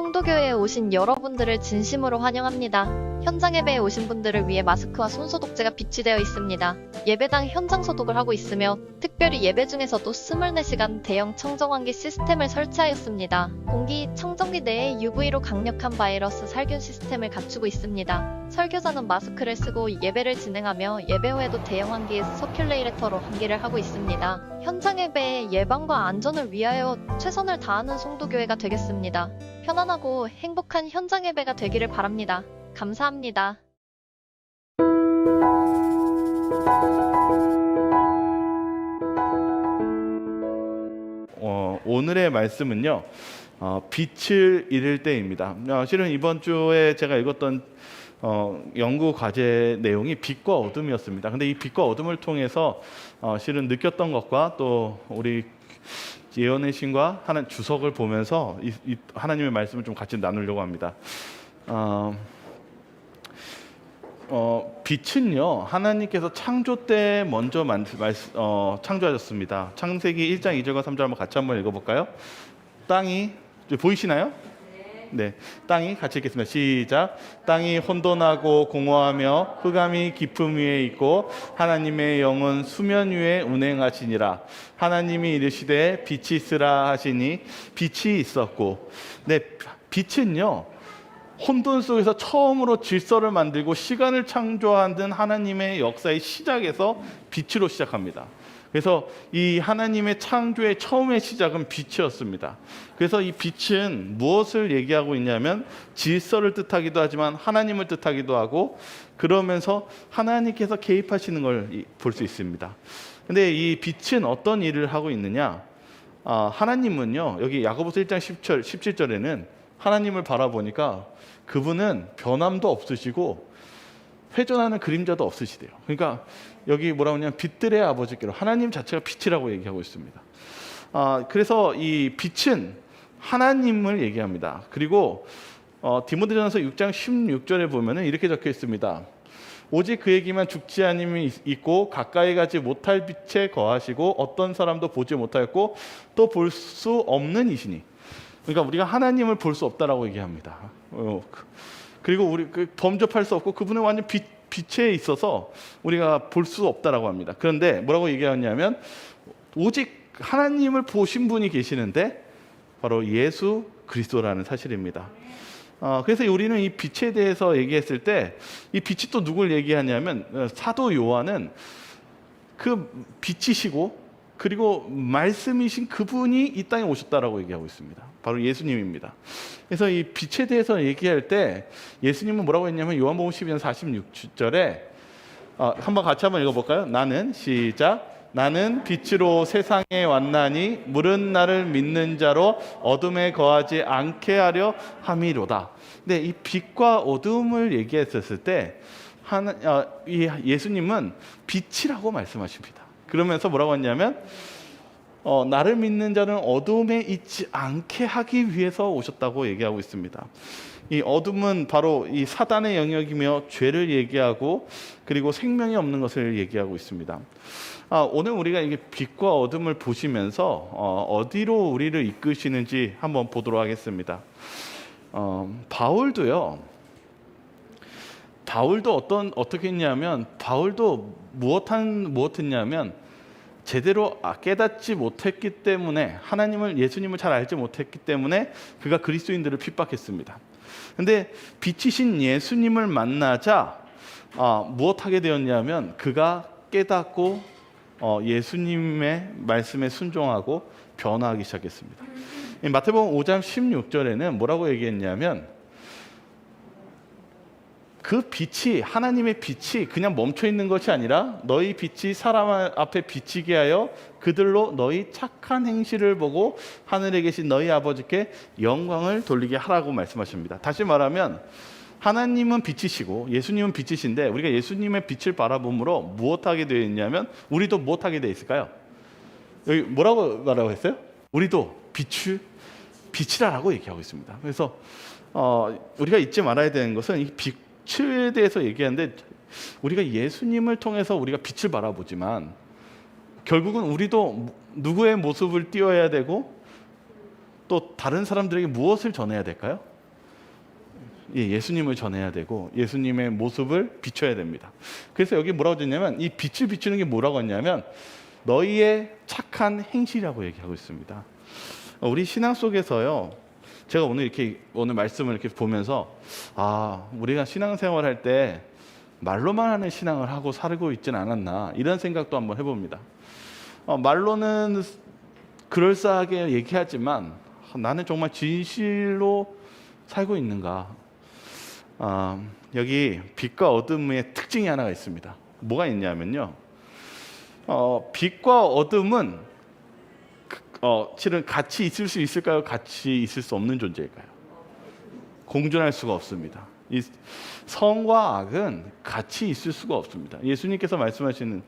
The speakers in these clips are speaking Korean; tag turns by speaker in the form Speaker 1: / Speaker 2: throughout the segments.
Speaker 1: 송도교회에 오신 여러분들을 진심으로 환영합니다. 현장 예배에 오신 분들을 위해 마스크와 손소독제가 비치되어 있습니다. 예배당 현장 소독을 하고 있으며 특별히 예배 중에서도 24시간 대형 청정환기 시스템을 설치하였습니다. 공기 청정기 내에 UV로 강력한 바이러스 살균 시스템을 갖추고 있습니다. 설교자는 마스크를 쓰고 예배를 진행하며 예배 후에도 대형 환기 서큘레이터로 환기를 하고 있습니다. 현장 예배의 예방과 안전을 위하여 최선을 다하는 송도교회가 되겠습니다. 편안하고 행복한 현장 예배가 되기를 바랍니다. 감사합니다.
Speaker 2: 오늘의 말씀은요, 빛을 잃을 때입니다. 실은 이번 주에 제가 읽었던 연구 과제 내용이 빛과 어둠이었습니다. 근데 이 빛과 어둠을 통해서 실은 느꼈던 것과 또 우리 예언의 신과 하나님 주석을 보면서 이 하나님의 말씀을 좀 같이 나누려고 합니다. 빛은요, 하나님께서 창조 때 먼저 창조하셨습니다. 창세기 1장 2절과 3절 한번 읽어볼까요? 땅이 보이시나요? 네, 땅이 같이 읽겠습니다. 시작. 땅이 혼돈하고 공허하며 흑암이 깊음 위에 있고 하나님의 영은 수면 위에 운행하시니라. 하나님이 이르시되 빛이 있으라 하시니 빛이 있었고. 네, 빛은요, 혼돈 속에서 처음으로 질서를 만들고 시간을 창조하는 하나님의 역사의 시작에서 빛으로 시작합니다. 그래서 이 하나님의 창조의 처음의 시작은 빛이었습니다. 그래서 이 빛은 무엇을 얘기하고 있냐면 질서를 뜻하기도 하지만 하나님을 뜻하기도 하고, 그러면서 하나님께서 개입하시는 걸 볼 수 있습니다. 근데 이 빛은 어떤 일을 하고 있느냐? 하나님은요, 여기 야고보서 1장 17절에는 하나님을 바라보니까 그분은 변함도 없으시고 회전하는 그림자도 없으시대요. 그러니까 여기 뭐라고 하냐면 빛들의 아버지께로, 하나님 자체가 빛이라고 얘기하고 있습니다. 그래서 이 빛은 하나님을 얘기합니다. 그리고 디모데전서 6장 16절에 보면은 이렇게 적혀 있습니다. 오직 그에게만 죽지 않음이 있고 가까이 가지 못할 빛에 거하시고 어떤 사람도 보지 못하였고 또 볼 수 없는 이시니. 그러니까 우리가 하나님을 볼 수 없다라고 얘기합니다. 그리고 우리 범접할 수 없고 그분은 완전 빛에 있어서 우리가 볼 수 없다라고 합니다. 그런데 뭐라고 얘기하냐면 오직 하나님을 보신 분이 계시는데 바로 예수 그리스도라는 사실입니다. 그래서 우리는 이 빛에 대해서 얘기했을 때 이 빛이 또 누굴 얘기하냐면 사도 요한은 그 빛이시고 그리고 말씀이신 그분이 이 땅에 오셨다라고 얘기하고 있습니다. 바로 예수님입니다. 그래서 이 빛에 대해서 얘기할 때 예수님은 뭐라고 했냐면 요한복음 12장 46절에 한번 같이 한번 읽어볼까요? 나는 시작. 나는 빛으로 세상에 왔나니 물은 나를 믿는 자로 어둠에 거하지 않게 하려 함이로다. 근데 이 빛과 어둠을 얘기했었을 때 이 예수님은 빛이라고 말씀하십니다. 그러면서 뭐라고 했냐면 나를 믿는 자는 어둠에 있지 않게 하기 위해서 오셨다고 얘기하고 있습니다. 이 어둠은 바로 이 사단의 영역이며 죄를 얘기하고 그리고 생명이 없는 것을 얘기하고 있습니다. 오늘 우리가 이게 빛과 어둠을 보시면서 어디로 우리를 이끄시는지 한번 보도록 하겠습니다. 바울도 어떻게 했냐면 바울도 무엇했냐면 제대로 깨닫지 못했기 때문에 예수님을 잘 알지 못했기 때문에 그가 그리스도인들을 핍박했습니다. 근데 빛이신 예수님을 만나자 무엇하게 되었냐면 그가 깨닫고 예수님의 말씀에 순종하고 변화하기 시작했습니다. 마태복음 5장 16절에는 뭐라고 얘기했냐면 그 빛이, 하나님의 빛이 그냥 멈춰 있는 것이 아니라 너희 빛이 사람 앞에 비치게 하여 그들로 너희 착한 행실을 보고 하늘에 계신 너희 아버지께 영광을 돌리게 하라고 말씀하십니다. 다시 말하면 하나님은 빛이시고 예수님은 빛이신데 우리가 예수님의 빛을 바라봄으로 무엇하게 되어 있냐면 우리도 무엇하게 되어 있을까요? 여기 뭐라고 말하고 했어요? 우리도 빛이라고 얘기하고 있습니다. 그래서 우리가 잊지 말아야 되는 것은 이 빛에 대해서 얘기하는데 우리가 예수님을 통해서 우리가 빛을 바라보지만 결국은 우리도 누구의 모습을 띄어야 되고 또 다른 사람들에게 무엇을 전해야 될까요? 예수님을 전해야 되고 예수님의 모습을 비춰야 됩니다. 그래서 여기 뭐라고 했냐면 이 빛을 비추는 게 뭐라고 했냐면 너희의 착한 행실이라고 얘기하고 있습니다. 우리 신앙 속에서요. 제가 오늘 말씀을 이렇게 보면서 우리가 신앙생활 할 때 말로만 하는 신앙을 하고 살고 있지는 않았나 이런 생각도 한번 해봅니다. 말로는 그럴싸하게 얘기하지만 나는 정말 진실로 살고 있는가? 여기 빛과 어둠의 특징이 하나가 있습니다. 뭐가 있냐면요. 빛과 어둠은 실은 같이 있을 수 있을까요? 같이 있을 수 없는 존재일까요? 공존할 수가 없습니다. 이 선과 악은 같이 있을 수가 없습니다. 예수님께서 말씀하시는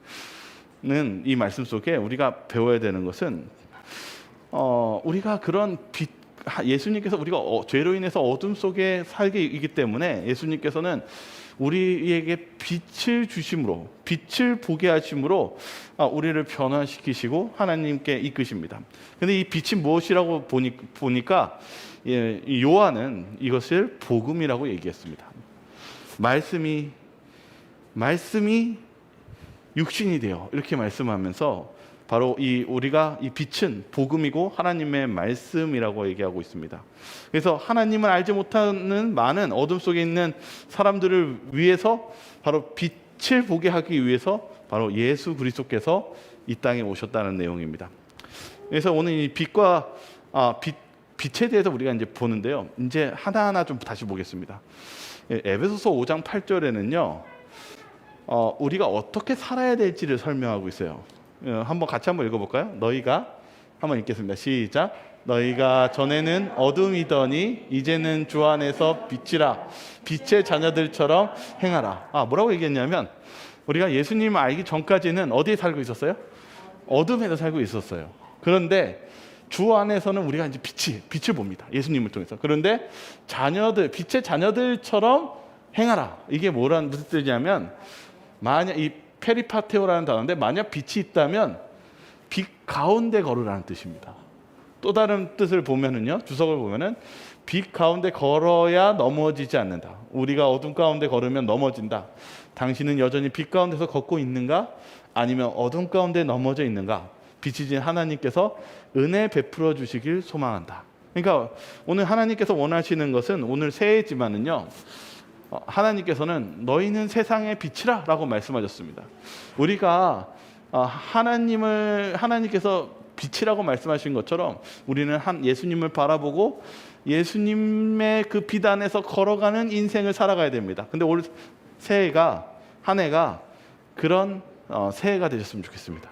Speaker 2: 이 말씀 속에 우리가 배워야 되는 것은 우리가 그런 예수님께서 우리가 죄로 인해서 어둠 속에 살게 있기 때문에 예수님께서는 우리에게 빛을 주심으로 빛을 보게 하심으로 우리를 변화시키시고 하나님께 이끄십니다. 근데 이 빛이 무엇이라고 보니까 요한은 이것을 복음이라고 얘기했습니다. 말씀이 육신이 되어 이렇게 말씀하면서 바로 우리가 이 빛은 복음이고 하나님의 말씀이라고 얘기하고 있습니다. 그래서 하나님을 알지 못하는 많은 어둠 속에 있는 사람들을 위해서 바로 빛을 보게 하기 위해서 바로 예수 그리스도께서 이 땅에 오셨다는 내용입니다. 그래서 오늘 이 빛과 빛에 대해서 우리가 이제 보는데요. 이제 하나하나 좀 다시 보겠습니다. 에베소서 5장 8절에는요. 우리가 어떻게 살아야 될지를 설명하고 있어요. 같이 한번 읽어볼까요? 너희가 한번 읽겠습니다. 시작. 너희가 전에는 어둠이더니 이제는 주 안에서 빛이라 빛의 자녀들처럼 행하라. 뭐라고 얘기했냐면 우리가 예수님을 알기 전까지는 어디에 살고 있었어요? 어둠에서 살고 있었어요. 그런데 주 안에서는 우리가 이제 빛을 봅니다. 예수님을 통해서. 그런데 빛의 자녀들처럼 행하라. 이게 무슨 뜻이냐면 만약 이 페리파테오라는 단어인데 만약 빛이 있다면 빛 가운데 걸으라는 뜻입니다. 또 다른 뜻을 보면은요, 주석을 보면은 빛 가운데 걸어야 넘어지지 않는다. 우리가 어둠 가운데 걸으면 넘어진다. 당신은 여전히 빛 가운데서 걷고 있는가? 아니면 어둠 가운데 넘어져 있는가? 빛이신 하나님께서 은혜 베풀어 주시길 소망한다. 그러니까 오늘 하나님께서 원하시는 것은 오늘 새해지만은요. 하나님께서는 너희는 세상의 빛이라 라고 말씀하셨습니다. 우리가 하나님께서 빛이라고 말씀하신 것처럼 우리는 예수님을 바라보고 예수님의 그 빛 안에서 걸어가는 인생을 살아가야 됩니다. 근데 올 한 해가 그런 새해가 되셨으면 좋겠습니다.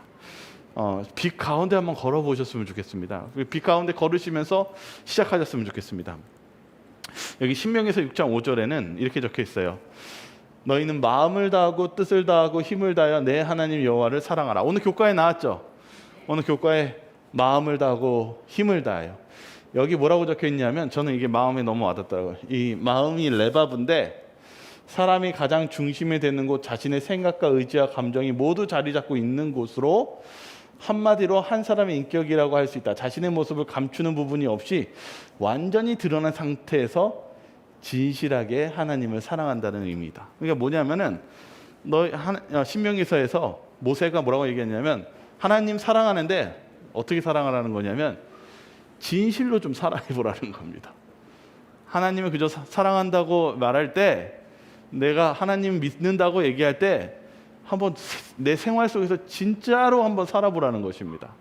Speaker 2: 빛 가운데 한번 걸어보셨으면 좋겠습니다. 빛 가운데 걸으시면서 시작하셨으면 좋겠습니다. 여기 신명기서 6장 5절에는 이렇게 적혀 있어요. 너희는 마음을 다하고 뜻을 다하고 힘을 다하여 내 하나님 여호와를 사랑하라. 오늘 교과에 나왔죠. 오늘 교과에 마음을 다하고 힘을 다하여. 여기 뭐라고 적혀 있냐면 저는 이게 마음에 너무 와닿더라고요. 이 마음이 레바브인데 사람이 가장 중심이 되는 곳, 자신의 생각과 의지와 감정이 모두 자리 잡고 있는 곳으로 한마디로 한 사람의 인격이라고 할 수 있다. 자신의 모습을 감추는 부분이 없이 완전히 드러난 상태에서 진실하게 하나님을 사랑한다는 의미이다. 그러니까 뭐냐면은 신명기서에서 모세가 뭐라고 얘기했냐면 하나님 사랑하는데 어떻게 사랑하라는 거냐면 진실로 좀 사랑해보라는 겁니다. 하나님을 그저 사랑한다고 말할 때 내가 하나님 믿는다고 얘기할 때 한번 내 생활 속에서 진짜로 한번 살아보라는 것입니다.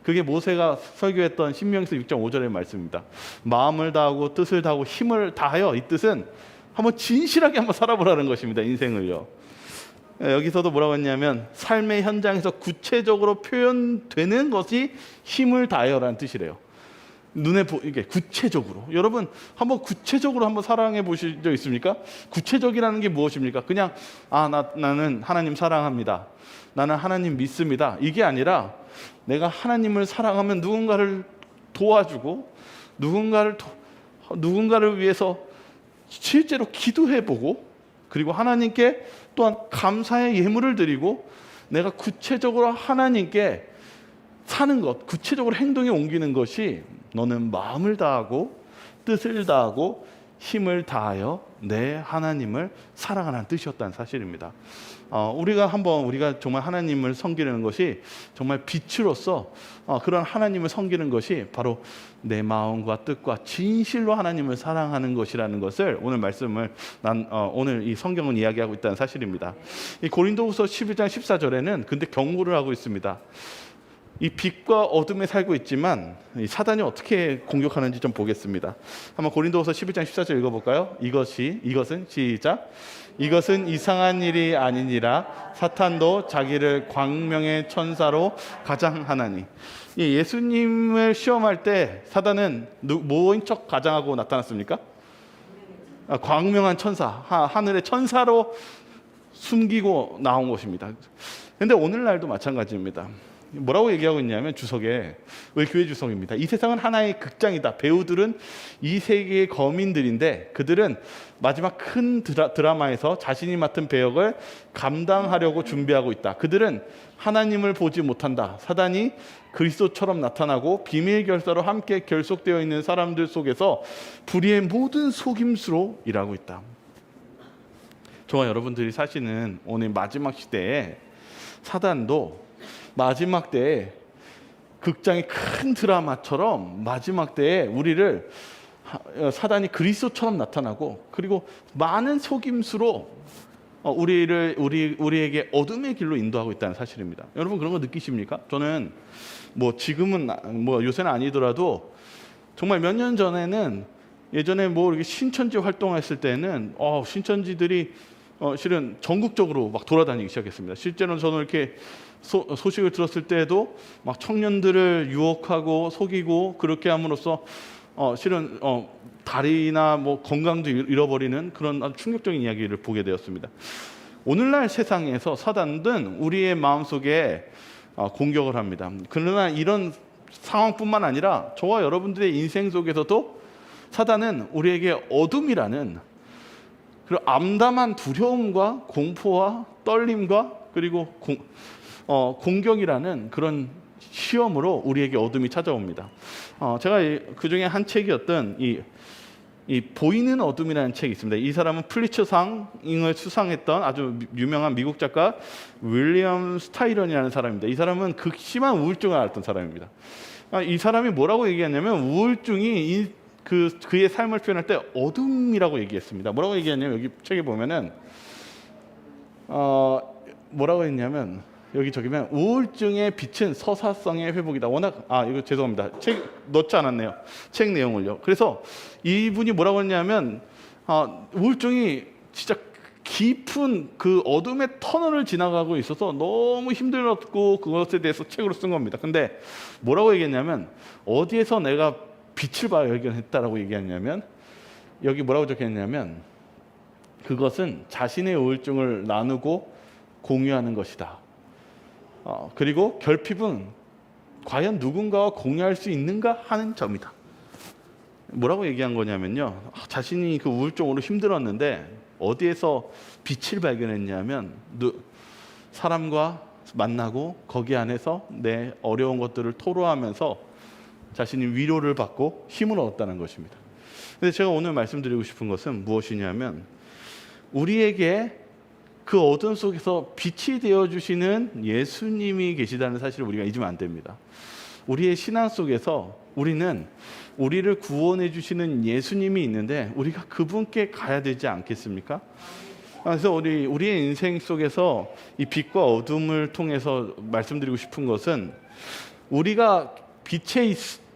Speaker 2: 그게 모세가 설교했던 신명기서 6장 5절의 말씀입니다. 마음을 다하고 뜻을 다하고 힘을 다하여, 이 뜻은 한번 진실하게 한번 살아보라는 것입니다. 인생을요. 여기서도 뭐라고 했냐면 삶의 현장에서 구체적으로 표현되는 것이 힘을 다하여라는 뜻이래요. 이게 구체적으로. 여러분 한번 구체적으로 한번 사랑해 보신 적 있습니까? 구체적이라는 게 무엇입니까? 그냥 나는 하나님 사랑합니다. 나는 하나님 믿습니다. 이게 아니라 내가 하나님을 사랑하면 누군가를 도와주고 누군가를 위해서 실제로 기도해보고 그리고 하나님께 또한 감사의 예물을 드리고 내가 구체적으로 하나님께 사는 것, 구체적으로 행동에 옮기는 것이 너는 마음을 다하고 뜻을 다하고 힘을 다하여 내 하나님을 사랑하라는 뜻이었다는 사실입니다. 우리가 정말 하나님을 섬기는 것이 정말 빛으로서 그런 하나님을 섬기는 것이 바로 내 마음과 뜻과 진실로 하나님을 사랑하는 것이라는 것을 오늘 말씀을 오늘 이 성경은 이야기하고 있다는 사실입니다. 이 고린도후서 11장 14절에는 근데 경고를 하고 있습니다. 이 빛과 어둠에 살고 있지만 이 사단이 어떻게 공격하는지 좀 보겠습니다. 한번 고린도후서 11장 14절 읽어볼까요? 이것은 시작. 이것은 이상한 일이 아니니라 사탄도 자기를 광명의 천사로 가장하나니. 이 예수님을 시험할 때 사단은 뭐인 척 가장하고 나타났습니까? 광명한 천사, 하늘의 천사로 숨기고 나온 것입니다. 그런데 오늘날도 마찬가지입니다. 뭐라고 얘기하고 있냐면 주석에, 우리 교회 주석입니다. 이 세상은 하나의 극장이다. 배우들은 이 세계의 거민들인데 그들은 마지막 큰 드라마에서 자신이 맡은 배역을 감당하려고 준비하고 있다. 그들은 하나님을 보지 못한다. 사단이 그리스도처럼 나타나고 비밀 결사로 함께 결속되어 있는 사람들 속에서 불의의 모든 속임수로 일하고 있다. 저와 여러분들이 사시는 오늘 마지막 시대에 사단도 마지막 때에 극장의 큰 드라마처럼 마지막 때에 우리를 사단이 그리스도처럼 나타나고 그리고 많은 속임수로 우리에게 어둠의 길로 인도하고 있다는 사실입니다. 여러분 그런 거 느끼십니까? 저는 지금은 요새는 아니더라도 정말 몇 년 전에는 예전에 이렇게 신천지 활동했을 때는 신천지들이 실은 전국적으로 막 돌아다니기 시작했습니다. 실제로 저는 이렇게 소식을 들었을 때에도 막 청년들을 유혹하고 속이고 그렇게 함으로써 실은 다리나 건강도 잃어버리는 그런 아주 충격적인 이야기를 보게 되었습니다. 오늘날 세상에서 사단은 우리의 마음속에 공격을 합니다. 그러나 이런 상황뿐만 아니라 저와 여러분들의 인생 속에서도 사단은 우리에게 어둠이라는 그리고 암담한 두려움과 공포와 떨림과 그리고 공격이라는 그런 시험으로 우리에게 어둠이 찾아옵니다. 제가 그 중에 한 책이었던 이 보이는 어둠이라는 책이 있습니다. 이 사람은 플리처상을 수상했던 아주 유명한 미국 작가 윌리엄 스타이런이라는 사람입니다. 이 사람은 극심한 우울증을 앓았던 사람입니다. 이 사람이 뭐라고 얘기했냐면 우울증이 그의 삶을 표현할 때 어둠이라고 얘기했습니다. 뭐라고 얘기했냐면 여기 책에 보면은 뭐라고 했냐면 저기면 우울증의 빛은 서사성의 회복이다. 워낙 이거 죄송합니다. 책 넣지 않았네요. 책 내용을요. 그래서 이분이 뭐라고 했냐면 우울증이 진짜 깊은 그 어둠의 터널을 지나가고 있어서 너무 힘들었고 그것에 대해서 책으로 쓴 겁니다. 근데 뭐라고 얘기했냐면 어디에서 내가 빛을 발견했다라고 얘기했냐면 여기 뭐라고 적혀있냐면 그것은 자신의 우울증을 나누고 공유하는 것이다. 그리고 결핍은 과연 누군가와 공유할 수 있는가 하는 점이다. 뭐라고 얘기한 거냐면요. 자신이 그 우울증으로 힘들었는데 어디에서 빛을 발견했냐면 사람과 만나고 거기 안에서 내 어려운 것들을 토로하면서 자신이 위로를 받고 힘을 얻었다는 것입니다. 근데 제가 오늘 말씀드리고 싶은 것은 무엇이냐면 우리에게 그 어둠 속에서 빛이 되어주시는 예수님이 계시다는 사실을 우리가 잊으면 안 됩니다. 우리의 신앙 속에서 우리는 우리를 구원해 주시는 예수님이 있는데 우리가 그분께 가야 되지 않겠습니까? 그래서 우리의 인생 속에서 이 빛과 어둠을 통해서 말씀드리고 싶은 것은 우리가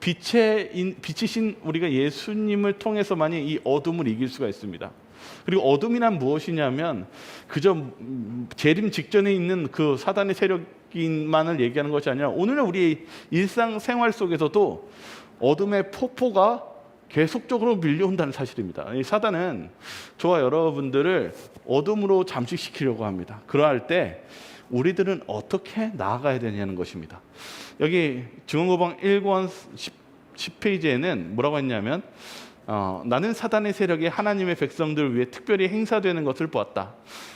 Speaker 2: 빛이신 우리가 예수님을 통해서만이 이 어둠을 이길 수가 있습니다. 그리고 어둠이란 무엇이냐면 그저 재림 직전에 있는 그 사단의 세력만을 얘기하는 것이 아니라 오늘날 우리 일상생활 속에서도 어둠의 폭포가 계속적으로 밀려온다는 사실입니다. 이 사단은 저와 여러분들을 어둠으로 잠식시키려고 합니다. 그러할 때 우리들은 어떻게 나아가야 되냐는 것입니다. 여기 증언고방 1권 10페이지에는 뭐라고 했냐면 나는 사단의 세력이 하나님의 백성들을 위해 특별히 행사되는 것을 보았다.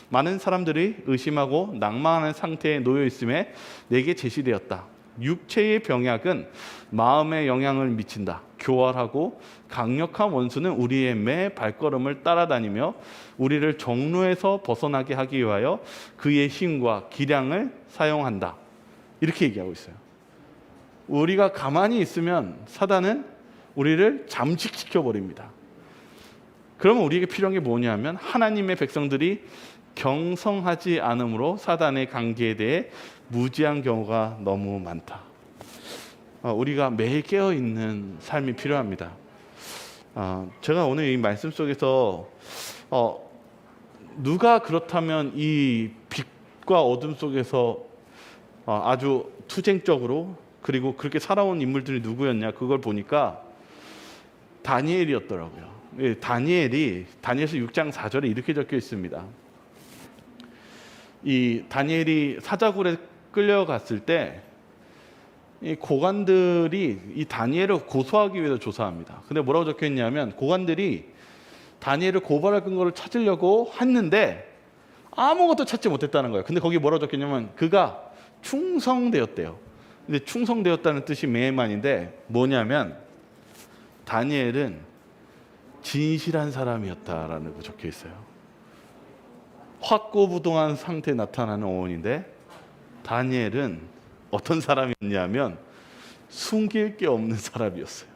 Speaker 2: 많은 사람들이 의심하고 낭망하는 상태에 놓여 있음에 내게 제시되었다. 육체의 병약은 마음에 영향을 미친다. 교활하고 강력한 원수는 우리의 매 발걸음을 따라다니며 우리를 정로에서 벗어나게 하기 위하여 그의 힘과 기량을 사용한다. 이렇게 얘기하고 있어요. 우리가 가만히 있으면 사단은 우리를 잠식시켜 버립니다. 그러면 우리에게 필요한 게 뭐냐면 하나님의 백성들이 경성하지 않으므로 사단의 관계에 대해 무지한 경우가 너무 많다. 우리가 매일 깨어있는 삶이 필요합니다. 제가 오늘 이 말씀 속에서 누가 그렇다면 이 빛과 어둠 속에서 아주 투쟁적으로 그리고 그렇게 살아온 인물들이 누구였냐 그걸 보니까 다니엘이었더라고요. 다니엘이 다니엘서 6장 4절에 이렇게 적혀 있습니다. 이 다니엘이 사자굴에 끌려갔을 때 이 고관들이 이 다니엘을 고소하기 위해서 조사합니다. 근데 뭐라고 적혀 있냐면 고관들이 다니엘을 고발할 근거를 찾으려고 했는데 아무것도 찾지 못했다는 거예요. 근데 거기 뭐라고 적혀 있냐면 그가 충성되었대요. 근데 충성되었다는 뜻이 매만인데 뭐냐면 다니엘은 진실한 사람이었다라는 거 적혀 있어요. 확고부동한 상태에 나타나는 어원인데 다니엘은 어떤 사람이었냐면 숨길 게 없는 사람이었어요.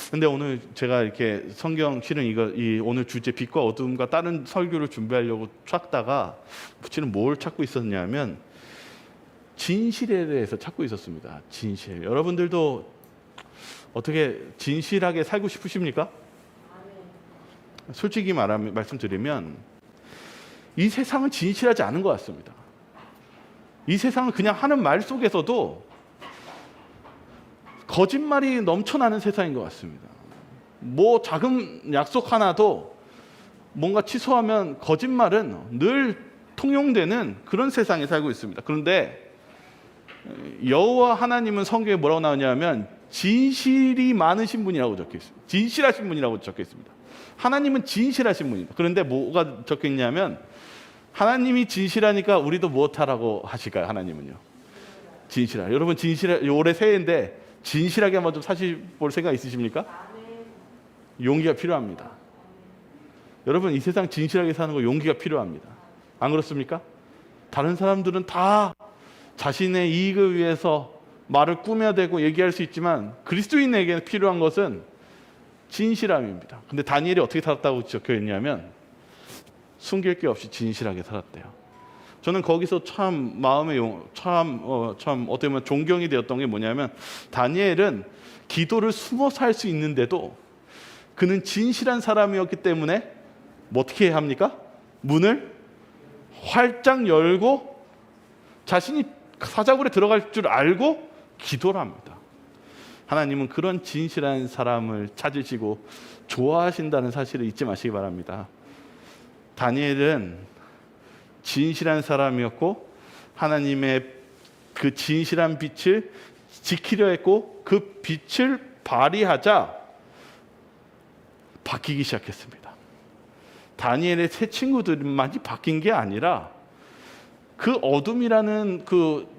Speaker 2: 근데 오늘 제가 이렇게 성경 실은 이 오늘 주제 빛과 어둠과 다른 설교를 준비하려고 찾다가 실은 뭘 찾고 있었냐면 진실에 대해서 찾고 있었습니다. 진실. 여러분들도 어떻게 진실하게 살고 싶으십니까? 솔직히 말씀드리면 이 세상은 진실하지 않은 것 같습니다. 이 세상은 그냥 하는 말 속에서도 거짓말이 넘쳐나는 세상인 것 같습니다. 뭐 작은 약속 하나도 뭔가 취소하면 거짓말은 늘 통용되는 그런 세상에 살고 있습니다. 그런데 여호와 하나님은 성경에 뭐라고 나오냐면 진실이 많으신 분이라고 적혀 있습니다. 진실하신 분이라고 적혀 있습니다. 하나님은 진실하신 분입니다. 그런데 뭐가 적혀 있냐면 하나님이 진실하니까 우리도 무엇하라고 하실까요? 하나님은요. 진실하. 여러분 올해 새해인데 진실하게 한번 좀 사실 볼 생각 있으십니까? 용기가 필요합니다. 여러분 이 세상 진실하게 사는 거 용기가 필요합니다. 안 그렇습니까? 다른 사람들은 다 자신의 이익을 위해서 말을 꾸며대고 얘기할 수 있지만 그리스도인에게 필요한 것은 진실함입니다. 근데 다니엘이 어떻게 살았다고 적혀 있냐면 숨길 게 없이 진실하게 살았대요. 저는 거기서 참 마음에 참 어떻게 보면 존경이 되었던 게 뭐냐면 다니엘은 기도를 숨어서 할 수 있는데도 그는 진실한 사람이었기 때문에 뭐 어떻게 해야 합니까? 문을 활짝 열고 자신이 사자굴에 들어갈 줄 알고 기도를 합니다. 하나님은 그런 진실한 사람을 찾으시고 좋아하신다는 사실을 잊지 마시기 바랍니다. 다니엘은 진실한 사람이었고 하나님의 그 진실한 빛을 지키려 했고 그 빛을 발휘하자 바뀌기 시작했습니다. 다니엘의 새 친구들만이 바뀐 게 아니라 그 어둠이라는 그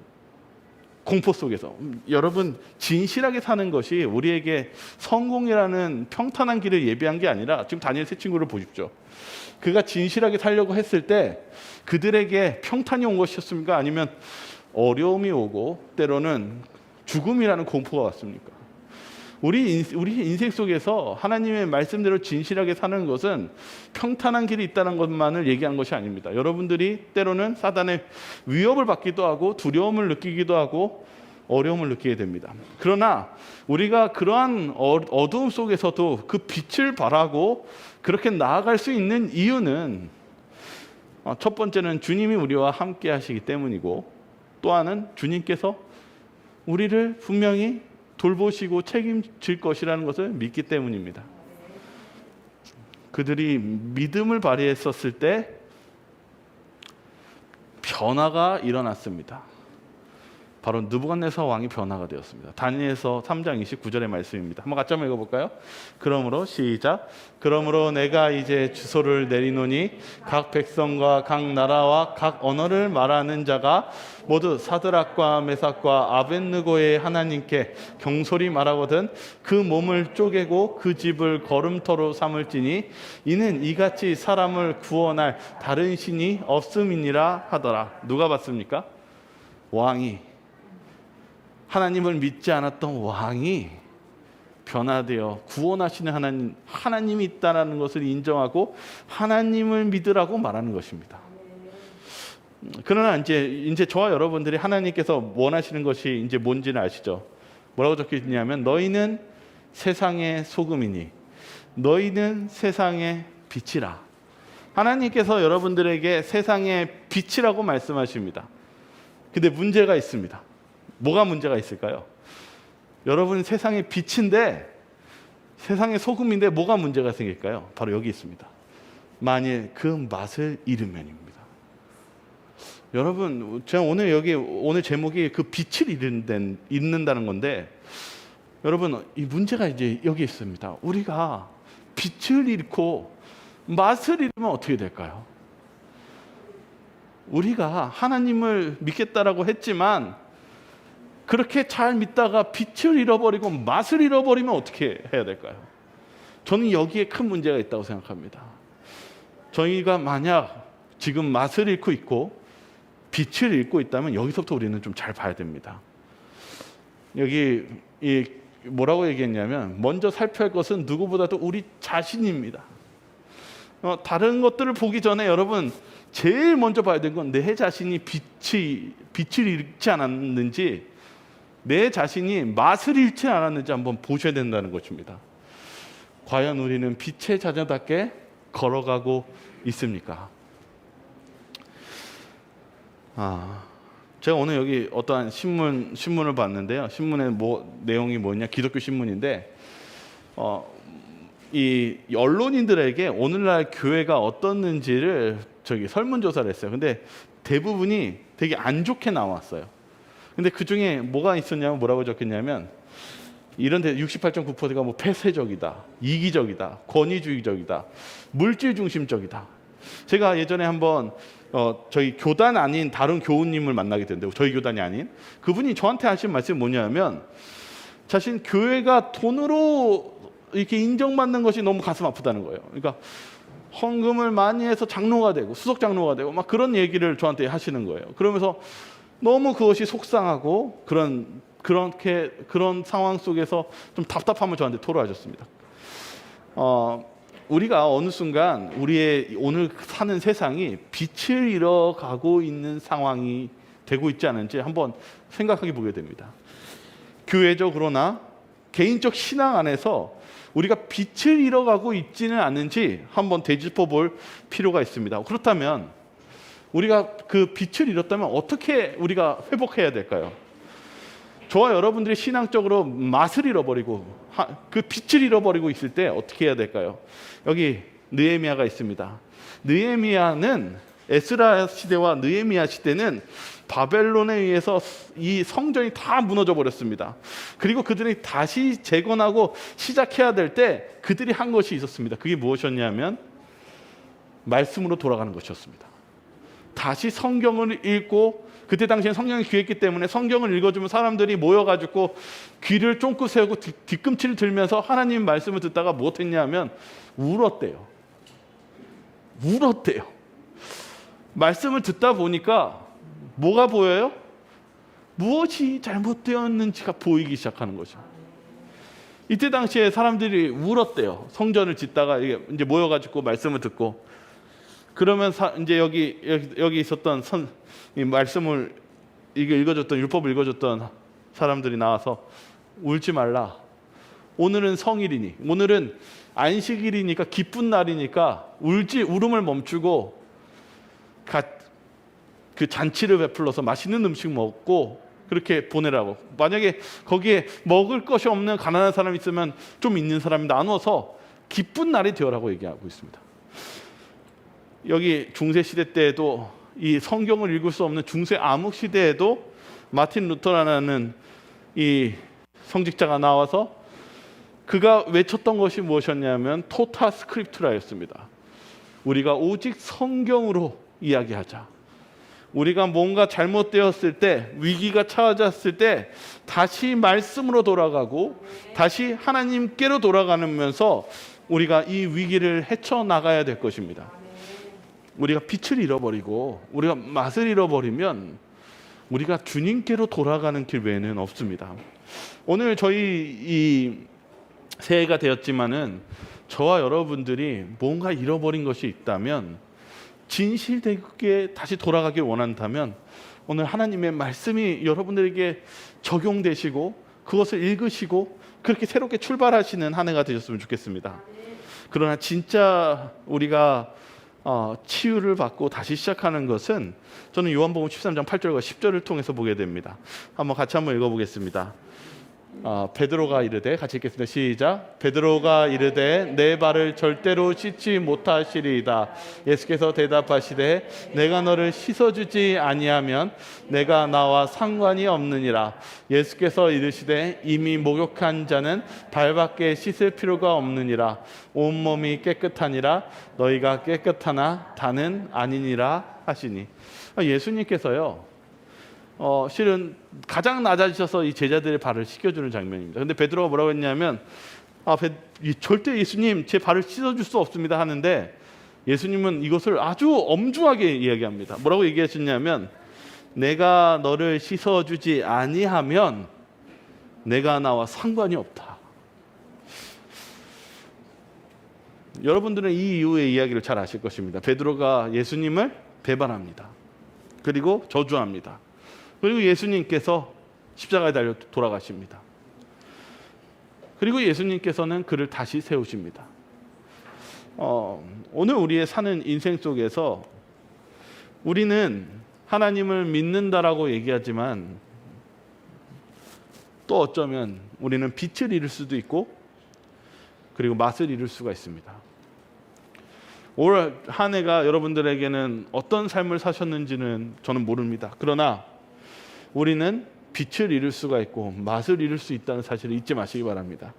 Speaker 2: 공포 속에서 여러분 진실하게 사는 것이 우리에게 성공이라는 평탄한 길을 예비한 게 아니라 지금 다니엘 새 친구를 보십시오. 그가 진실하게 살려고 했을 때 그들에게 평탄이 온 것이었습니까? 아니면 어려움이 오고 때로는 죽음이라는 공포가 왔습니까? 우리 인생 속에서 하나님의 말씀대로 진실하게 사는 것은 평탄한 길이 있다는 것만을 얘기한 것이 아닙니다. 여러분들이 때로는 사단의 위협을 받기도 하고 두려움을 느끼기도 하고 어려움을 느끼게 됩니다. 그러나 우리가 그러한 어두움 속에서도 그 빛을 발하고 그렇게 나아갈 수 있는 이유는 첫 번째는 주님이 우리와 함께 하시기 때문이고 또 하나는 주님께서 우리를 분명히 돌보시고 책임질 것이라는 것을 믿기 때문입니다. 그들이 믿음을 발휘했었을 때 변화가 일어났습니다. 바로 느부갓네살 왕이 변화가 되었습니다. 다니엘서 3장 29절의 말씀입니다. 한번 같이 한번 읽어볼까요? 그러므로 시작. 그러므로 내가 이제 주소를 내리노니 각 백성과 각 나라와 각 언어를 말하는 자가 모두 사드락과 메삭과 아벳느고의 하나님께 경솔히 말하거든 그 몸을 쪼개고 그 집을 거름터로 삼을지니 이는 이같이 사람을 구원할 다른 신이 없음이니라 하더라. 누가 봤습니까? 왕이, 하나님을 믿지 않았던 왕이 변화되어 구원하시는 하나님이 있다는 것을 인정하고 하나님을 믿으라고 말하는 것입니다. 그러나 이제 저와 여러분들이 하나님께서 원하시는 것이 이제 뭔지는 아시죠? 뭐라고 적혀 있냐면 너희는 세상의 소금이니 너희는 세상의 빛이라. 하나님께서 여러분들에게 세상의 빛이라고 말씀하십니다. 근데 문제가 있습니다. 뭐가 문제가 있을까요? 여러분 세상의 빛인데 세상의 소금인데 뭐가 문제가 생길까요? 바로 여기 있습니다. 만일 그 맛을 잃으면입니다. 여러분 제가 오늘 제목이 그 빛을 잃는다는 건데 여러분 이 문제가 이제 여기 있습니다. 우리가 빛을 잃고 맛을 잃으면 어떻게 될까요? 우리가 하나님을 믿겠다라고 했지만 그렇게 잘 믿다가 빛을 잃어버리고 맛을 잃어버리면 어떻게 해야 될까요? 저는 여기에 큰 문제가 있다고 생각합니다. 저희가 만약 지금 맛을 잃고 있고 빛을 잃고 있다면 여기서부터 우리는 좀 잘 봐야 됩니다. 여기 뭐라고 얘기했냐면 먼저 살펴야 할 것은 누구보다도 우리 자신입니다. 다른 것들을 보기 전에 여러분 제일 먼저 봐야 되는 건 내 자신이 빛을 잃지 않았는지 내 자신이 맛을 잃지 않았는지 한번 보셔야 된다는 것입니다. 과연 우리는 빛의 자녀답게 걸어가고 있습니까? 제가 오늘 여기 어떠한 신문을 봤는데요. 신문의 내용이 뭐냐? 기독교 신문인데 이 언론인들에게 오늘날 교회가 어떻는지를 설문조사를 했어요. 근데 대부분이 되게 안 좋게 나왔어요. 근데 그 중에 뭐가 있었냐면 뭐라고 적혔냐면 이런 데 68.9%가 뭐 폐쇄적이다, 이기적이다, 권위주의적이다, 물질 중심적이다. 제가 예전에 한번 저희 교단 아닌 다른 교우님을 만나게 됐는데 저희 교단이 아닌 그분이 저한테 하신 말씀이 뭐냐면 자신 교회가 돈으로 이렇게 인정받는 것이 너무 가슴 아프다는 거예요. 그러니까 헌금을 많이 해서 장로가 되고 수석 장로가 되고 막 그런 얘기를 저한테 하시는 거예요. 그러면서 너무 그것이 속상하고 그런 상황 속에서 좀 답답함을 저한테 토로하셨습니다. 우리가 어느 순간 우리의 오늘 사는 세상이 빛을 잃어가고 있는 상황이 되고 있지 않은지 한번 생각하게 보게 됩니다. 교회적으로나 개인적 신앙 안에서 우리가 빛을 잃어가고 있지는 않은지 한번 되짚어 볼 필요가 있습니다. 그렇다면 우리가 그 빛을 잃었다면 어떻게 우리가 회복해야 될까요? 저와 여러분들이 신앙적으로 맛을 잃어버리고 그 빛을 잃어버리고 있을 때 어떻게 해야 될까요? 여기 느헤미야가 있습니다. 느헤미야는 에스라 시대와 느헤미야 시대는 바벨론에 의해서 이 성전이 다 무너져 버렸습니다. 그리고 그들이 다시 재건하고 시작해야 될 때 그들이 한 것이 있었습니다. 그게 무엇이었냐면 말씀으로 돌아가는 것이었습니다. 다시 성경을 읽고 그때 당시에 성경이 귀했기 때문에 성경을 읽어주면 사람들이 모여가지고 귀를 쫑긋 세우고 뒤꿈치를 들면서 하나님 말씀을 듣다가 무엇했냐면 울었대요. 말씀을 듣다 보니까 뭐가 보여요? 무엇이 잘못되었는지가 보이기 시작하는 거죠. 이때 당시에 사람들이 울었대요. 성전을 짓다가 이제 모여가지고 말씀을 듣고 그러면 이제 여기 있었던 이 말씀을 읽어줬던 율법을 읽어줬던 사람들이 나와서 울지 말라. 오늘은 성일이니 오늘은 안식일이니까 기쁜 날이니까 울음을 멈추고 그 잔치를 베풀어서 맛있는 음식 먹고 그렇게 보내라고. 만약에 거기에 먹을 것이 없는 가난한 사람이 있으면 좀 있는 사람이 나눠서 기쁜 날이 되어라고 얘기하고 있습니다. 여기 중세 시대 때에도 이 성경을 읽을 수 없는 중세 암흑 시대에도 마틴 루터라는 이 성직자가 나와서 그가 외쳤던 것이 무엇이었냐면 토타 스크립투라였습니다. 우리가 오직 성경으로 이야기하자. 우리가 뭔가 잘못되었을 때, 위기가 찾아왔을 때 다시 말씀으로 돌아가고 다시 하나님께로 돌아가면서 우리가 이 위기를 헤쳐나가야 될 것입니다. 우리가 빛을 잃어버리고 우리가 맛을 잃어버리면 우리가 주님께로 돌아가는 길 외에는 없습니다. 오늘 저희 이 새해가 되었지만은 저와 여러분들이 뭔가 잃어버린 것이 있다면, 진실되게 다시 돌아가길 원한다면 오늘 하나님의 말씀이 여러분들에게 적용되시고 그것을 읽으시고 그렇게 새롭게 출발하시는 한 해가 되셨으면 좋겠습니다. 그러나 진짜 우리가 치유를 받고 다시 시작하는 것은 저는 요한복음 13장 8절과 10절을 통해서 보게 됩니다. 같이 한번 읽어보겠습니다. 베드로가 이르되, 같이 읽겠습니다. 시작. 베드로가 이르되 내 발을 절대로 씻지 못하시리이다. 예수께서 대답하시되 내가 너를 씻어주지 아니하면 내가 나와 상관이 없느니라. 예수께서 이르시되 이미 목욕한 자는 발밖에 씻을 필요가 없느니라. 온몸이 깨끗하니라. 너희가 깨끗하나 다는 아니니라 하시니. 예수님께서요, 실은 가장 낮아지셔서 이 제자들의 발을 씻겨주는 장면입니다. 근데 베드로가 뭐라고 했냐면, 절대 예수님 제 발을 씻어줄 수 없습니다 하는데, 예수님은 이것을 아주 엄중하게 이야기합니다. 뭐라고 얘기하셨냐면, 내가 너를 씻어주지 아니하면 내가 나와 상관이 없다. 여러분들은 이 이후의 이야기를 잘 아실 것입니다. 베드로가 예수님을 배반합니다. 그리고 저주합니다. 그리고 예수님께서 십자가에 달려 돌아가십니다. 그리고 예수님께서는 그를 다시 세우십니다. 오늘 우리의 사는 인생 속에서 우리는 하나님을 믿는다라고 얘기하지만 또 어쩌면 우리는 빛을 잃을 수도 있고 그리고 맛을 잃을 수가 있습니다. 올 한 해가 여러분들에게는 어떤 삶을 사셨는지는 저는 모릅니다. 그러나 우리는 빛을 잃을 수가 있고 맛을 잃을 수 있다는 사실을 잊지 마시기 바랍니다.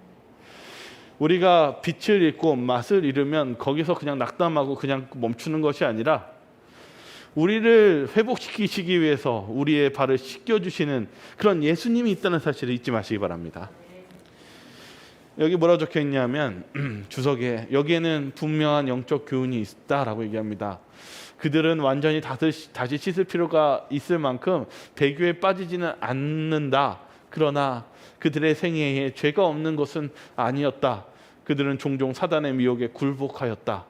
Speaker 2: 우리가 빛을 잃고 맛을 잃으면 거기서 그냥 낙담하고 그냥 멈추는 것이 아니라 우리를 회복시키시기 위해서 우리의 발을 씻겨주시는 그런 예수님이 있다는 사실을 잊지 마시기 바랍니다. 여기 뭐라고 적혀 있냐면 주석에, 여기에는 분명한 영적 교훈이 있다라고 얘기합니다. 그들은 완전히 다시 씻을 필요가 있을 만큼 배교에 빠지지는 않는다. 그러나 그들의 생애에 죄가 없는 것은 아니었다. 그들은 종종 사단의 미혹에 굴복하였다.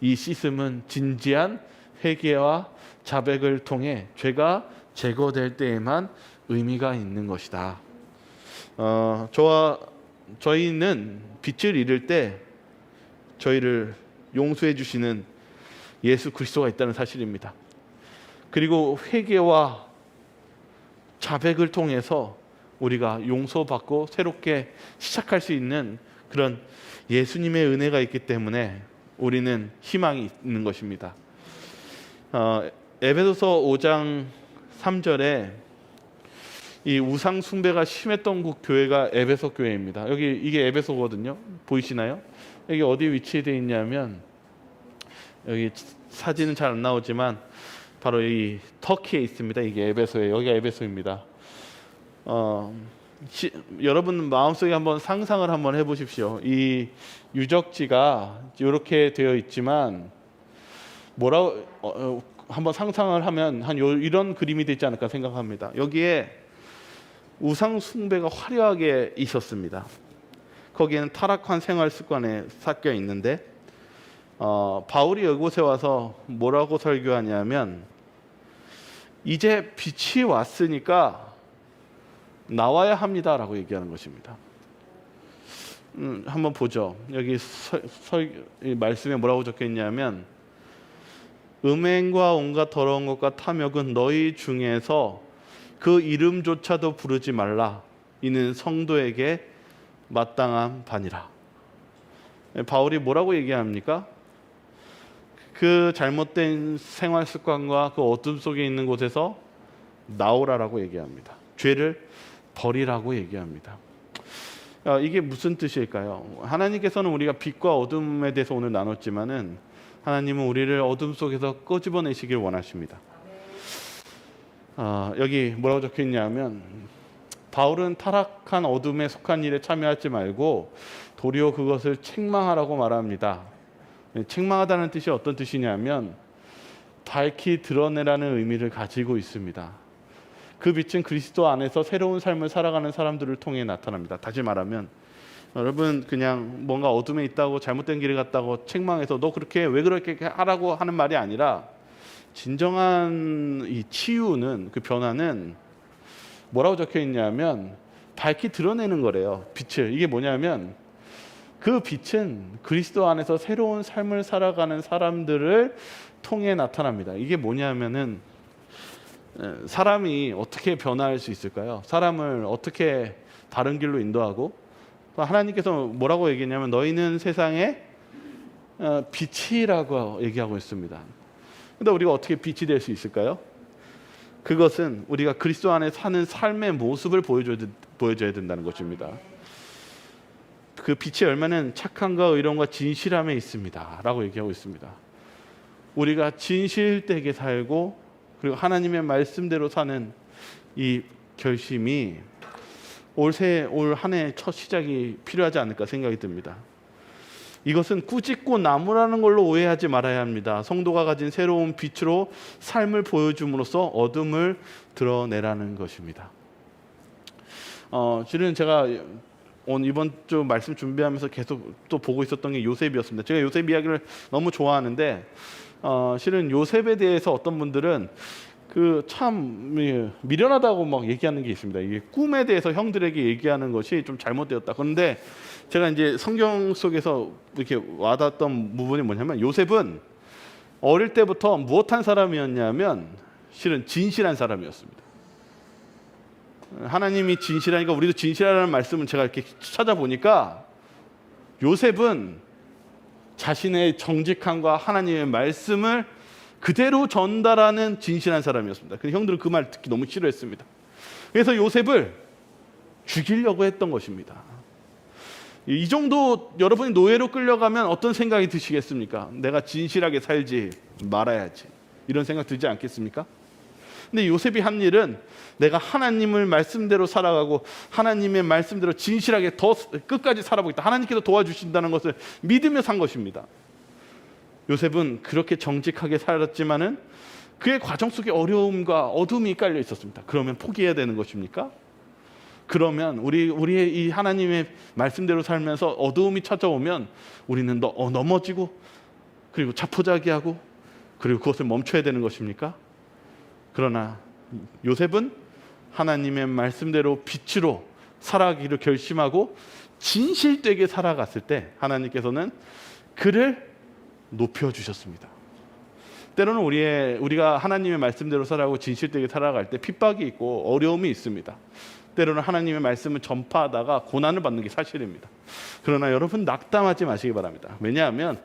Speaker 2: 이 씻음은 진지한 회개와 자백을 통해 죄가 제거될 때에만 의미가 있는 것이다. 저희는 빛을 잃을 때 저희를 용서해 주시는 예수 그리스도가 있다는 사실입니다. 그리고 회개와 자백을 통해서 우리가 용서받고 새롭게 시작할 수 있는 그런 예수님의 은혜가 있기 때문에 우리는 희망이 있는 것입니다. 에베소서 5장 3절에 이 우상 숭배가 심했던 그 교회가 에베소 교회입니다. 여기 이게 에베소거든요. 보이시나요? 여기 어디 위치되어 있냐면, 여기 사진은 잘 안 나오지만 바로 이 터키에 있습니다. 이게 에베소예요. 여기가 에베소입니다. 여러분 마음속에 한번 상상을 한번 해보십시오. 이 유적지가 이렇게 되어 있지만 한번 상상을 하면 이런 그림이 되지 않을까 생각합니다. 여기에 우상 숭배가 화려하게 있었습니다. 거기에는 타락한 생활 습관에 섞여 있는데 바울이 이곳에 와서 뭐라고 설교하냐면, 이제 빛이 왔으니까 나와야 합니다라고 얘기하는 것입니다. 한번 보죠. 여기 말씀에 뭐라고 적혀 있냐면, 음행과 온갖 더러운 것과 탐욕은 너희 중에서 그 이름조차도 부르지 말라. 이는 성도에게 마땅한 바니라. 바울이 뭐라고 얘기합니까? 그 잘못된 생활 습관과 그 어둠 속에 있는 곳에서 나오라라고 얘기합니다. 죄를 버리라고 얘기합니다. 이게 무슨 뜻일까요? 하나님께서는 우리가 빛과 어둠에 대해서 오늘 나눴지만은 하나님은 우리를 어둠 속에서 끄집어내시길 원하십니다. 여기 뭐라고 적혀 있냐면 바울은 타락한 어둠에 속한 일에 참여하지 말고 도리어 그것을 책망하라고 말합니다. 책망하다는 뜻이 어떤 뜻이냐면 밝히 드러내라는 의미를 가지고 있습니다. 그 빛은 그리스도 안에서 새로운 삶을 살아가는 사람들을 통해 나타납니다. 다시 말하면 여러분 그냥 뭔가 어둠에 있다고 잘못된 길을 갔다고 책망해서 너 그렇게 왜 그렇게 하라고 하는 말이 아니라 진정한 이 치유는 그 변화는 뭐라고 적혀 있냐면 밝히 드러내는 거래요. 빛을. 이게 뭐냐면 그 빛은 그리스도 안에서 새로운 삶을 살아가는 사람들을 통해 나타납니다. 이게 뭐냐면은 사람이 어떻게 변화할 수 있을까요? 사람을 어떻게 다른 길로 인도하고 하나님께서 뭐라고 얘기했냐면 너희는 세상의 빛이라고 얘기하고 있습니다. 근데 우리가 어떻게 빛이 될 수 있을까요? 그것은 우리가 그리스도 안에 사는 삶의 모습을 보여줘야 된다는 것입니다. 그 빛의 열매는 착함과 의로움과 진실함에 있습니다 라고 얘기하고 있습니다. 우리가 진실되게 살고 그리고 하나님의 말씀대로 사는 이 결심이 올 한 해 첫 시작이 필요하지 않을까 생각이 듭니다. 이것은 꾸짖고 나무라는 걸로 오해하지 말아야 합니다. 성도가 가진 새로운 빛으로 삶을 보여줌으로써 어둠을 드러내라는 것입니다. 실은 제가 오늘 이번 주 말씀 준비하면서 계속 또 보고 있었던 게 요셉이었습니다. 제가 요셉 이야기를 너무 좋아하는데 실은 요셉에 대해서 어떤 분들은 그 참 미련하다고 막 얘기하는 게 있습니다. 이게 꿈에 대해서 형들에게 얘기하는 것이 좀 잘못되었다. 그런데 제가 이제 성경 속에서 이렇게 와닿았던 부분이 뭐냐면 요셉은 어릴 때부터 무엇한 사람이었냐면 실은 진실한 사람이었습니다. 하나님이 진실하니까 우리도 진실하라는 말씀을 제가 이렇게 찾아보니까 요셉은 자신의 정직함과 하나님의 말씀을 그대로 전달하는 진실한 사람이었습니다. 근데 형들은 그 말 듣기 너무 싫어했습니다. 그래서 요셉을 죽이려고 했던 것입니다. 이 정도 여러분이 노예로 끌려가면 어떤 생각이 드시겠습니까? 내가 진실하게 살지 말아야지 이런 생각 들지 않겠습니까? 근데 요셉이 한 일은 내가 하나님을 말씀대로 살아가고 하나님의 말씀대로 진실하게 더 끝까지 살아보겠다. 하나님께서 도와주신다는 것을 믿으며 산 것입니다. 요셉은 그렇게 정직하게 살았지만은 그의 과정 속에 어려움과 어둠이 깔려 있었습니다. 그러면 포기해야 되는 것입니까? 그러면 우리의 이 하나님의 말씀대로 살면서 어두움이 찾아오면 우리는 넘어지고 그리고 자포자기하고 그리고 그것을 멈춰야 되는 것입니까? 그러나 요셉은 하나님의 말씀대로 빛으로 살아가기를 결심하고 진실되게 살아갔을 때 하나님께서는 그를 높여주셨습니다. 때로는 우리가 하나님의 말씀대로 살아가고 진실되게 살아갈 때 핍박이 있고 어려움이 있습니다. 때로는 하나님의 말씀을 전파하다가 고난을 받는 게 사실입니다. 그러나 여러분 낙담하지 마시기 바랍니다. 왜냐하면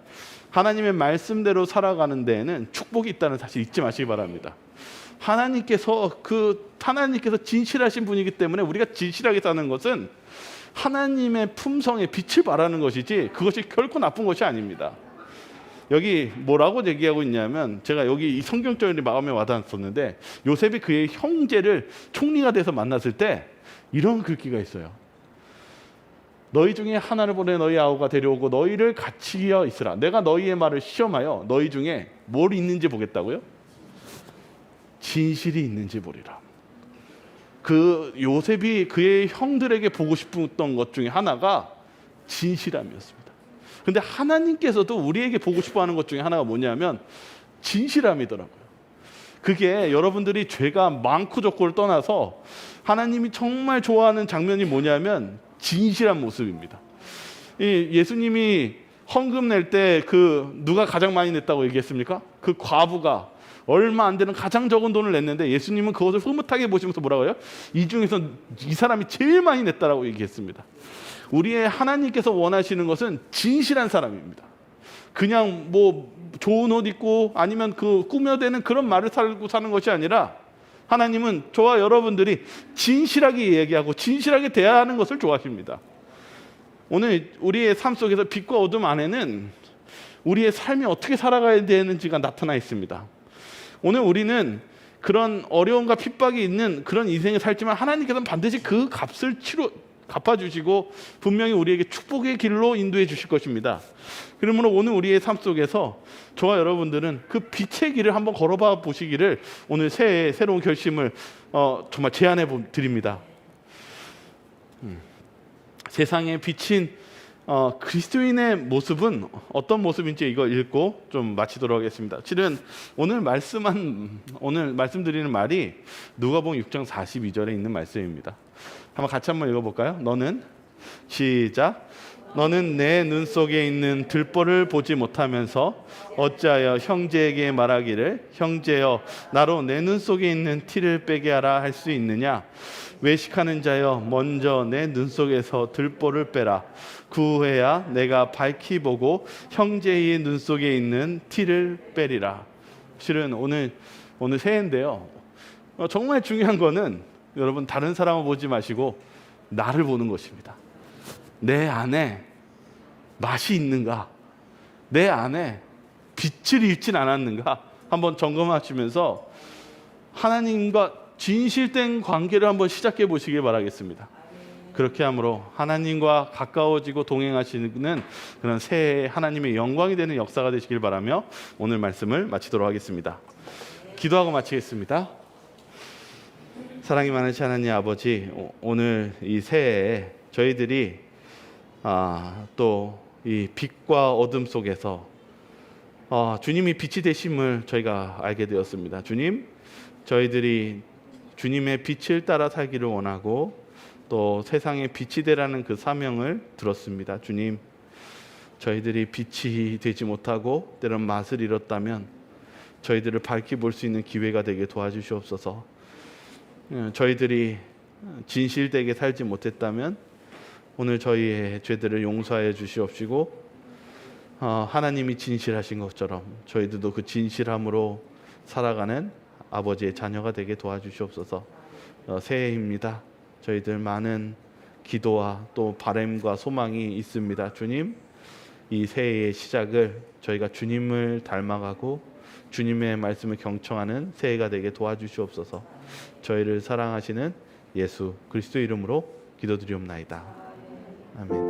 Speaker 2: 하나님의 말씀대로 살아가는 데에는 축복이 있다는 사실 잊지 마시기 바랍니다. 하나님께서 진실하신 분이기 때문에 우리가 진실하게 사는 것은 하나님의 품성의 빛을 발하는 것이지 그것이 결코 나쁜 것이 아닙니다. 여기 뭐라고 얘기하고 있냐면 제가 여기 이 성경절이 마음에 와닿았었는데 요셉이 그의 형제를 총리가 돼서 만났을 때 이런 글귀가 있어요. 너희 중에 하나를 보내 너희 아우가 데려오고 너희를 같이 이어 있으라. 내가 너희의 말을 시험하여 너희 중에 뭘 있는지 보겠다고요? 진실이 있는지 보리라. 그 요셉이 그의 형들에게 보고 싶었던 것 중에 하나가 진실함이었습니다. 근데 하나님께서도 우리에게 보고 싶어하는 것 중에 하나가 뭐냐면 진실함이더라고요. 그게 여러분들이 죄가 많고 적고를 떠나서 하나님이 정말 좋아하는 장면이 뭐냐면 진실한 모습입니다. 예수님이 헌금 낼 때 누가 가장 많이 냈다고 얘기했습니까? 그 과부가 얼마 안 되는 가장 적은 돈을 냈는데 예수님은 그것을 흐뭇하게 보시면서 뭐라고 해요? 이 중에서 이 사람이 제일 많이 냈다라고 얘기했습니다. 우리의 하나님께서 원하시는 것은 진실한 사람입니다. 그냥 뭐 좋은 옷 입고 아니면 꾸며대는 그런 말을 살고 사는 것이 아니라 하나님은 저와 여러분들이 진실하게 얘기하고 진실하게 대하는 것을 좋아하십니다. 오늘 우리의 삶 속에서 빛과 어둠 안에는 우리의 삶이 어떻게 살아가야 되는지가 나타나 있습니다. 오늘 우리는 그런 어려움과 핍박이 있는 그런 인생을 살지만 하나님께서는 반드시 그 값을 갚아주시고 분명히 우리에게 축복의 길로 인도해 주실 것입니다. 그러므로 오늘 우리의 삶 속에서 저와 여러분들은 그 빛의 길을 한번 걸어봐 보시기를 오늘 새해 새로운 결심을 정말 제안해 드립니다. 세상에 비친 그리스도인의 모습은 어떤 모습인지 이거 읽고 좀 마치도록 하겠습니다. 실은 오늘 말씀드리는 말이 누가복음 6장 42절에 있는 말씀입니다. 같이 한번 읽어볼까요? 시작. 너는 내 눈 속에 있는 들보를 보지 못하면서 어찌하여 형제에게 말하기를 형제여 나로 내 눈 속에 있는 티를 빼게 하라 할 수 있느냐? 외식하는 자여 먼저 내 눈 속에서 들보를 빼라. 그 후에야 내가 밝히 보고 형제의 눈 속에 있는 티를 빼리라. 실은 오늘 새해인데요. 정말 중요한 거는 여러분 다른 사람을 보지 마시고 나를 보는 것입니다. 내 안에 맛이 있는가? 내 안에 빛을 잃진 않았는가? 한번 점검하시면서 하나님과 진실된 관계를 한번 시작해 보시길 바라겠습니다. 그렇게 함으로 하나님과 가까워지고 동행하시는 그런 새해 하나님의 영광이 되는 역사가 되시길 바라며 오늘 말씀을 마치도록 하겠습니다. 기도하고 마치겠습니다. 사랑이 많으신 하나님 아버지, 오늘 이 새해에 저희들이 또 이 빛과 어둠 속에서 주님이 빛이 되심을 저희가 알게 되었습니다. 주님, 저희들이 주님의 빛을 따라 살기를 원하고 또 세상에 빛이 되라는 그 사명을 들었습니다. 주님, 저희들이 빛이 되지 못하고 때론 맛을 잃었다면 저희들을 밝히 볼 수 있는 기회가 되게 도와주시옵소서. 저희들이 진실되게 살지 못했다면 오늘 저희의 죄들을 용서하여 주시옵시고 하나님이 진실하신 것처럼 저희들도 그 진실함으로 살아가는 아버지의 자녀가 되게 도와주시옵소서. 새해입니다. 저희들 많은 기도와 또 바람과 소망이 있습니다. 주님, 이 새해의 시작을 저희가 주님을 닮아가고 주님의 말씀을 경청하는 새해가 되게 도와주시옵소서. 저희를 사랑하시는 예수 그리스도 이름으로 기도드리옵나이다. 아멘.